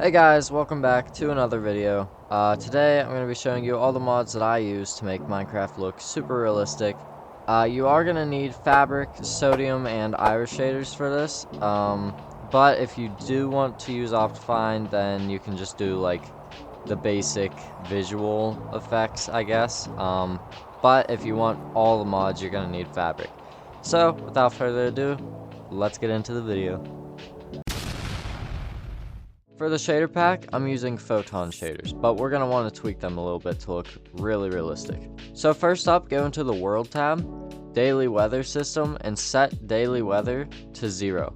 Hey guys, welcome back to another video. Today I'm going to be showing you all the mods that I use to make Minecraft look super realistic. You are going to need Fabric, Sodium, and Iris shaders for this. But if you do want to use Optifine, then you can just do like the basic visual effects, I guess. But if you want all the mods, you're going to need Fabric. So, without further ado, let's get into the video. For the shader pack, I'm using photon shaders, but we're going to want to tweak them a little bit to look really realistic. So first up, go into the World tab, Daily Weather System, and set Daily Weather to 0.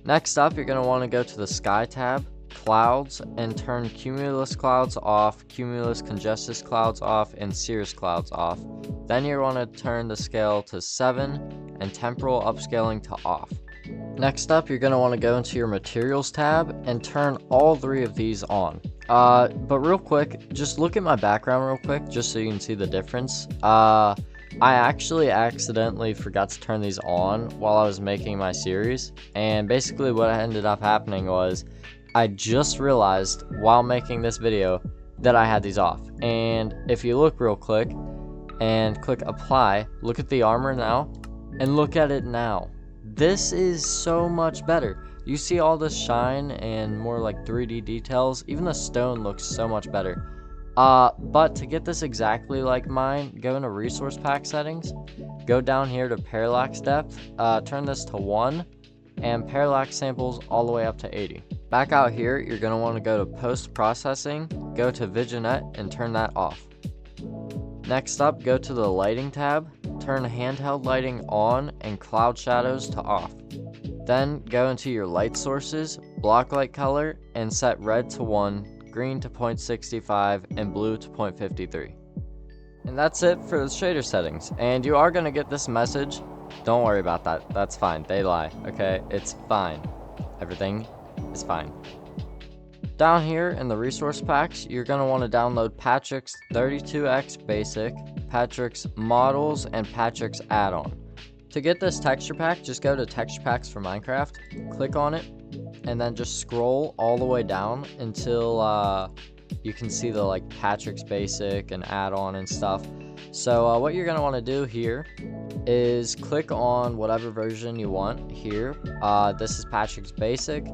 Next up, you're going to want to go to the Sky tab, Clouds, and turn Cumulus Clouds off, Cumulus Congestus Clouds off, and Cirrus Clouds off. Then you want to turn the scale to 7, and Temporal Upscaling to off. Next up, you're going to want to go into your Materials tab and turn all 3 of these on. But real quick, just look at my background real quick, just so you can see the difference. I actually accidentally forgot to turn these on while I was making my series, and basically what ended up happening was I just realized while making this video that I had these off. And if you look real quick and click apply, look at the armor now, and look at it now. This is so much better. You see all the shine and more like 3D details. Even the stone looks so much better. But to get this exactly like mine, go into resource pack settings, go down here to parallax depth, turn this to 1, and parallax samples all the way up to 80. Back out here, you're going to want to go to post processing, go to Vignette, and turn that off. Next up, go to the lighting tab, turn handheld lighting on and cloud shadows to off. Then go into your light sources, block light color, and set red to 1, green to 0.65, and blue to 0.53. And that's it for the shader settings. And you are going to get this message. Don't worry about that. That's fine. They lie. Okay? It's fine. Everything is fine. Down here in the resource packs, you're going to want to download Patrick's 32x Basic, Patrick's Models, and Patrick's Add-on. To get this texture pack, just go to Texture Packs for Minecraft, click on it, and then just scroll all the way down until you can see the like Patrick's Basic and Add-on and stuff. So what you're going to want to do here is click on whatever version you want here. This is Patrick's Basic,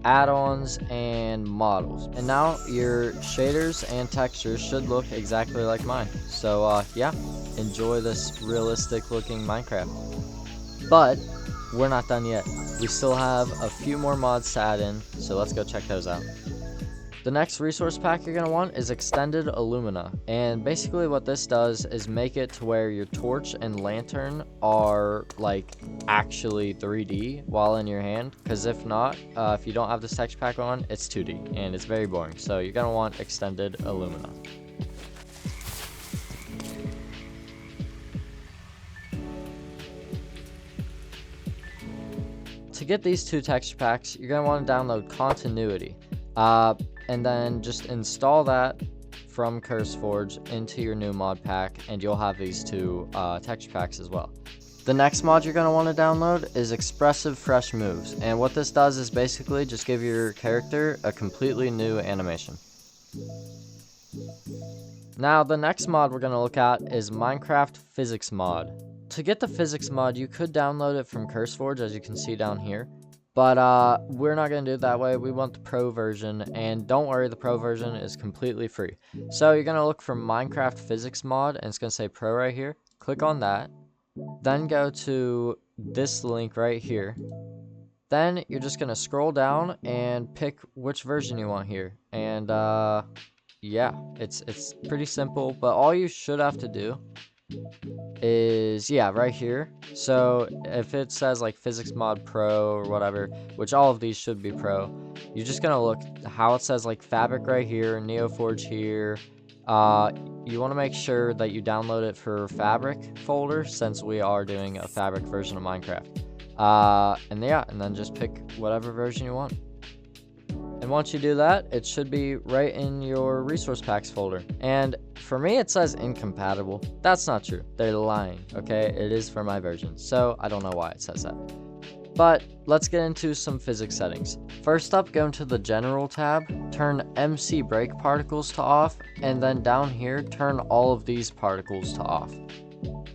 Add-ons, and Models. And now your shaders and textures should look exactly like mine. So yeah, enjoy this realistic looking Minecraft. But we're not done yet. We still have a few more mods to add in, so let's go check those out. The next resource pack you're going to want is Extended Illumina, and basically what this does is make it to where your torch and lantern are like actually 3D while in your hand, because if not, if you don't have this texture pack on, it's 2D and it's very boring. So you're going to want Extended Illumina. To get these 2 texture packs, you're going to want to download Continuity. And then just install that from CurseForge into your new mod pack, and you'll have these 2 texture packs as well. The next mod you're going to want to download is Expressive Fresh Moves, and what this does is basically just give your character a completely new animation. Now the next mod we're going to look at is Minecraft Physics mod. To get the Physics mod, you could download it from CurseForge, as you can see down here. But we're not going to do it that way. We want the pro version, and don't worry, the pro version is completely free. So you're going to look for Minecraft Physics mod, and it's going to say pro right here. Click on that. Then go to this link right here. Then you're just going to scroll down and pick which version you want here. And yeah, it's pretty simple, but all you should have to do is, yeah, right here. So if it says like Physics mod pro or whatever, which all of these should be pro, you're just gonna look how it says like Fabric right here, Neoforge here. You want to make sure that you download it for Fabric folder, since we are doing a Fabric version of Minecraft. And yeah, and then just pick whatever version you want. And once you do that, it should be right in your resource packs folder. And for me, it says incompatible. That's not true. They're lying, okay? It is for my version, so I don't know why it says that. But let's get into some physics settings. First up, go into the General tab, turn MC Brake Particles to off, and then down here, turn all of these particles to off.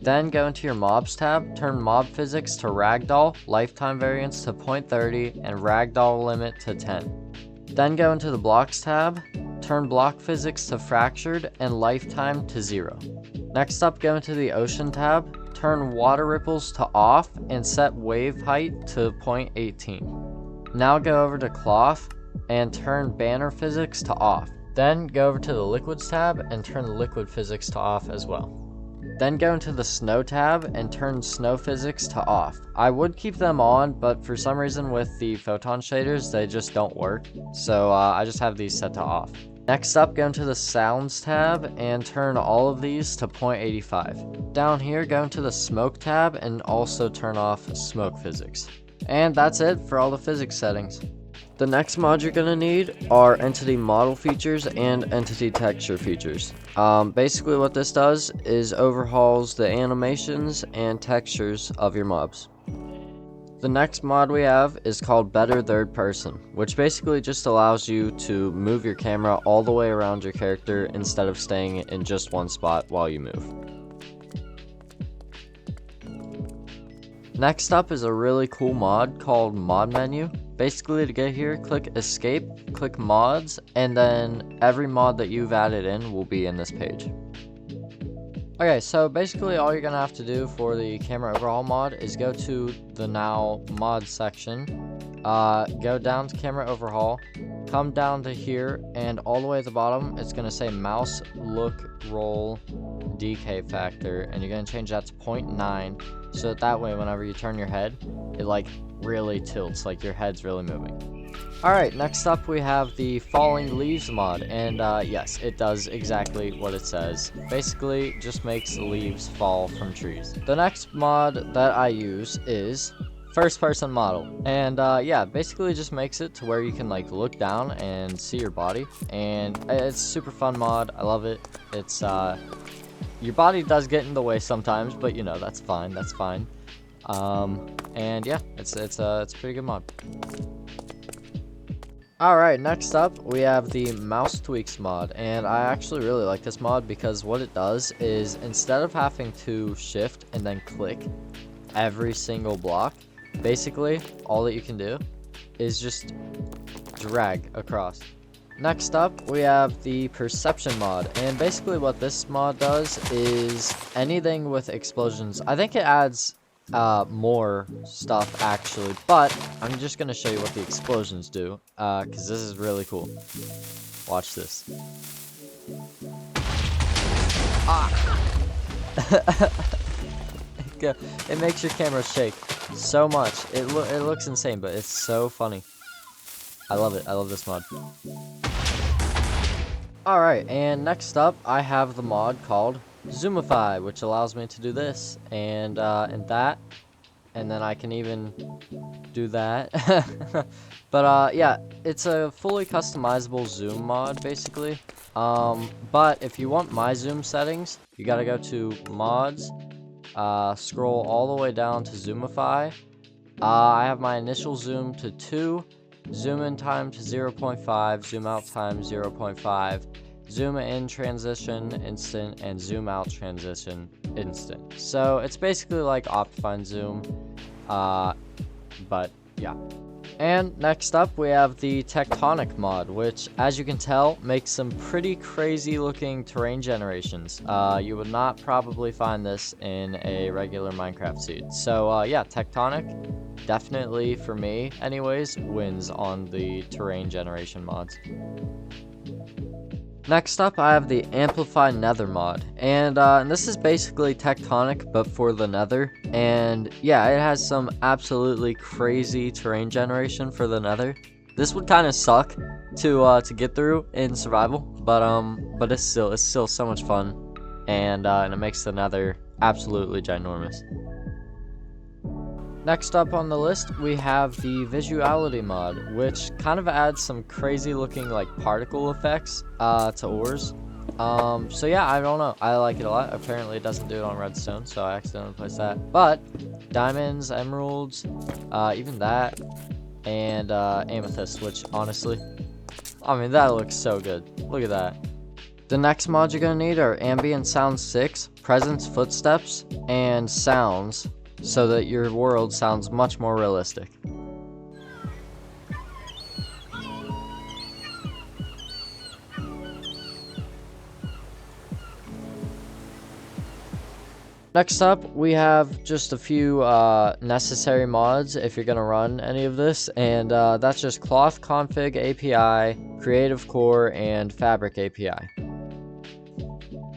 Then go into your Mobs tab, turn Mob Physics to Ragdoll, Lifetime Variance to 0.30, and Ragdoll Limit to 10. Then go into the Blocks tab, turn Block Physics to Fractured, and Lifetime to 0. Next up, go into the Ocean tab, turn Water Ripples to off, and set Wave Height to 0.18. Now go over to Cloth, and turn Banner Physics to off. Then go over to the Liquids tab, and turn the Liquid Physics to off as well. Then go into the Snow tab and turn Snow Physics to off. I would keep them on, but for some reason with the photon shaders, they just don't work. So I just have these set to off. Next up, go into the Sounds tab and turn all of these to 0.85. Down here, go into the Smoke tab and also turn off Smoke Physics. And that's it for all the physics settings. The next mod you're going to need are entity model features and entity texture features. Basically what this does is overhauls the animations and textures of your mobs. The next mod we have is called Better Third Person, which basically just allows you to move your camera all the way around your character instead of staying in just one spot while you move. Next up is a really cool mod called Mod Menu. Basically, to get here, click Escape, click Mods, and then every mod that you've added in will be in this page. Okay, so basically all you're going to have to do for the camera overhaul mod is go to the Now Mod section, go down to camera overhaul, come down to here, and all the way at the bottom, it's going to say mouse look roll decay factor, and you're going to change that to 0.9, so that way whenever you turn your head, it like really tilts, like your head's really moving. Alright, next up we have the Falling Leaves mod, and yes, it does exactly what it says. Basically, just makes leaves fall from trees. The next mod that I use is First Person Model, and yeah, basically just makes it to where you can like look down and see your body, and it's super fun mod. I love it. It's your body does get in the way sometimes, but you know, that's fine, that's fine. And yeah, it's a pretty good mod. Alright, next up we have the Mouse Tweaks mod, and I actually really like this mod because what it does is instead of having to shift and then click every single block, basically all that you can do is just drag across. Next up we have the Perception mod, and basically what this mod does is anything with explosions. I think it adds more stuff actually, but I'm just gonna show you what the explosions do, because this is really cool. Watch this. It makes your camera shake so much. It looks insane, but it's so funny. I love it. I love this mod. Alright, and next up I have the mod called Zoomify, which allows me to do this and that, and then I can even do that. But yeah, it's a fully customizable zoom mod basically. But if you want my zoom settings, you gotta go to mods, scroll all the way down to Zoomify. I have my initial zoom to 2, zoom in time to 0.5, zoom out time 0.5, zoom in transition instant, and zoom out transition instant. So it's basically like Optifine zoom, but yeah. And next up we have the Tectonic mod, which as you can tell makes some pretty crazy looking terrain generations. You would not probably find this in a regular Minecraft seed. So yeah, Tectonic definitely for me anyways wins on the terrain generation mods. Next up, I have the Amplify Nether mod, and this is basically Tectonic, but for the Nether, and yeah, it has some absolutely crazy terrain generation for the Nether. This would kind of suck to get through in survival, but it's still so much fun, and it makes the Nether absolutely ginormous. Next up on the list, we have the Visuality mod, which kind of adds some crazy looking like particle effects to ores. So yeah, I don't know. I like it a lot. Apparently it doesn't do it on redstone, so I accidentally placed that. But diamonds, emeralds, even that, and amethyst, which honestly, I mean, that looks so good. Look at that. The next mods you're going to need are ambient sound 6, presence footsteps, and sounds, so that your world sounds much more realistic. Next up, we have just a few necessary mods if you're going to run any of this, and that's just Cloth Config API, Creative Core, and Fabric API.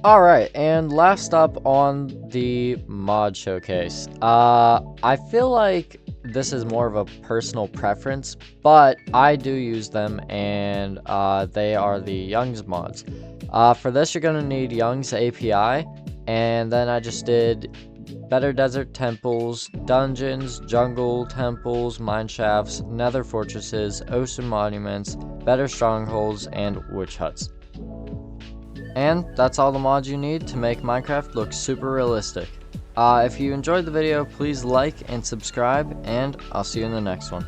Alright, and last up on the mod showcase. I feel like this is more of a personal preference, but I do use them, and they are the Young's mods. For this, you're going to need Young's API, and then I just did Better Desert Temples, Dungeons, Jungle Temples, Mineshafts, Nether Fortresses, Ocean Monuments, Better Strongholds, and Witch Huts. And that's all the mods you need to make Minecraft look super realistic. If you enjoyed the video, please like and subscribe, and I'll see you in the next one.